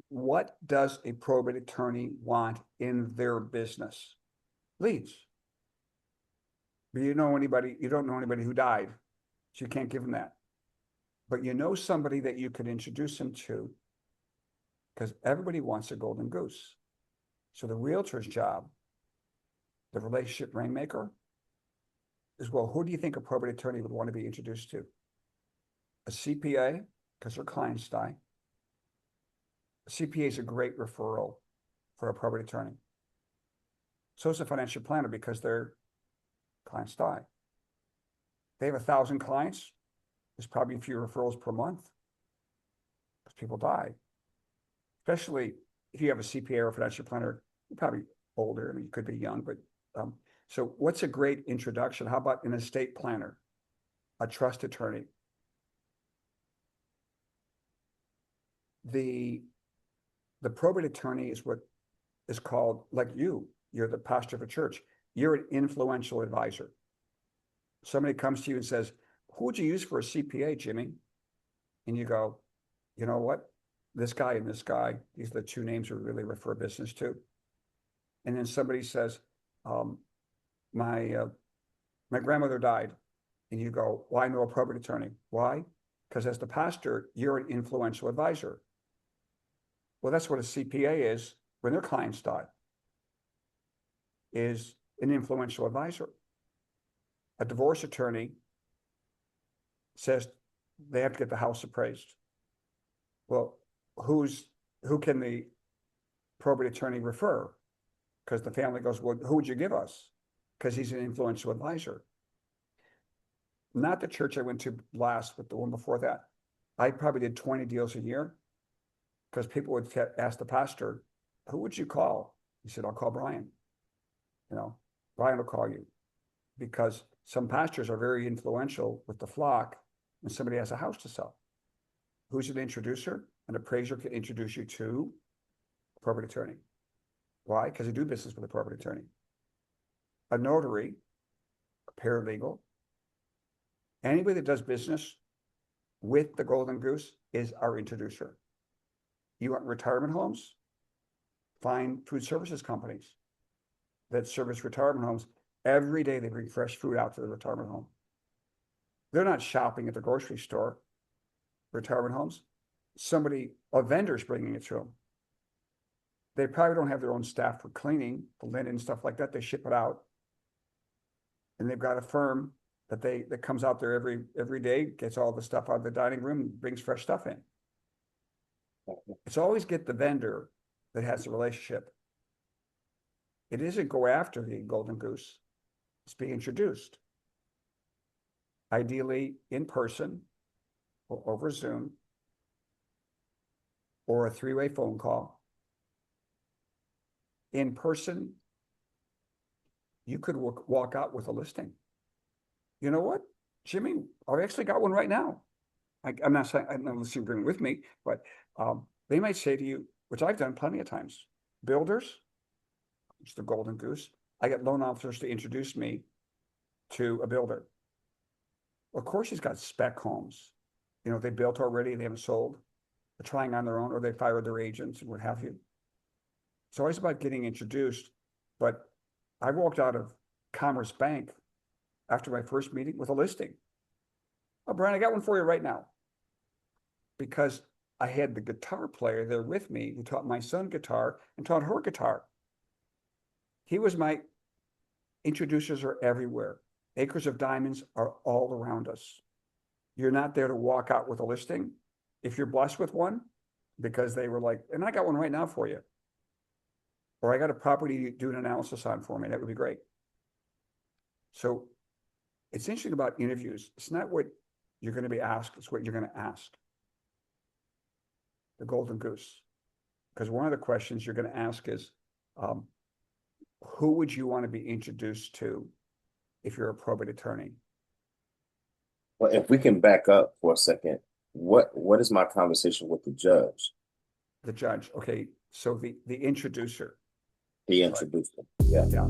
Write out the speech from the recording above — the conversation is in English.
What does a probate attorney want in their business? Leads. But you don't know anybody who died, so you can't give them that. But you know somebody that you could introduce them to, because everybody wants a golden goose. So the realtor's job, the relationship rainmaker, is, well, who do you think a probate attorney would want to be introduced to? A CPA, because their clients die. A CPA is a great referral for a probate attorney. So is a financial planner, because their clients die. They have 1,000 clients. There's probably a few referrals per month because people die. Especially if you have a CPA or a financial planner, you're probably older. I mean, you could be young, but so what's a great introduction? How about an estate planner, a trust attorney? The probate attorney is what is called, like you're the pastor of a church. You're an influential advisor. Somebody comes to you and says, who would you use for a CPA, Jimmy? And you go, you know what? This guy and this guy, these are the two names we really refer business to. And then somebody says, my grandmother died. And you go, well, I know a probate attorney. Why? Because as the pastor, you're an influential advisor. Well, that's what a CPA is when their clients die, is an influential advisor. A divorce attorney says they have to get the house appraised. Well, who can the probate attorney refer? Because the family goes, well, who would you give us? Because he's an influential advisor. Not the church I went to last, but the one before that. I probably did 20 deals a year, because people would ask the pastor, who would you call? He said, I'll call Brian. You know, Brian will call you. Because some pastors are very influential with the flock when somebody has a house to sell. Who's an introducer? An appraiser can introduce you to a probate attorney. Why? Because they do business with a probate attorney. A notary, a paralegal, anybody that does business with the golden goose is our introducer. You want retirement homes? Find food services companies that service retirement homes. Every day they bring fresh food out to the retirement home. They're not shopping at the grocery store, retirement homes. A vendor's bringing it to them. They probably don't have their own staff for cleaning, the linen, stuff like that. They ship it out. And they've got a firm that comes out there every day, gets all the stuff out of the dining room and brings fresh stuff in. It's always get the vendor that has the relationship. It isn't go after the golden goose. It's be introduced. Ideally in person or over Zoom or a 3-way phone call. In person, you could walk out with a listing. You know what, Jimmy, I've actually got one right now. I'm not saying I'm not listening to bring with me, but they might say to you, which I've done plenty of times, builders, it's the golden goose. I get loan officers to introduce me to a builder. Of course, he's got spec homes. You know, they built already, they haven't sold. They're trying on their own, or they fired their agents and what have you. It's always about getting introduced. But I walked out of Commerce Bank after my first meeting with a listing. Oh, Brian, I got one for you right now. Because I had the guitar player there with me who taught my son guitar and taught her guitar. He was my introducers are everywhere. Acres of diamonds are all around us. You're not there to walk out with a listing. If you're blessed with one, because they were like, and I got one right now for you. Or I got a property you do an analysis on for me. That would be great. So it's interesting about interviews. It's not what you're going to be asked. It's what you're going to ask. The golden goose. Because one of the questions you're going to ask is, who would you want to be introduced to if you're a probate attorney? Well, if we can back up for a second, what is my conversation with the judge? The judge. Okay. So the introducer. The introducer. Yeah. Yeah.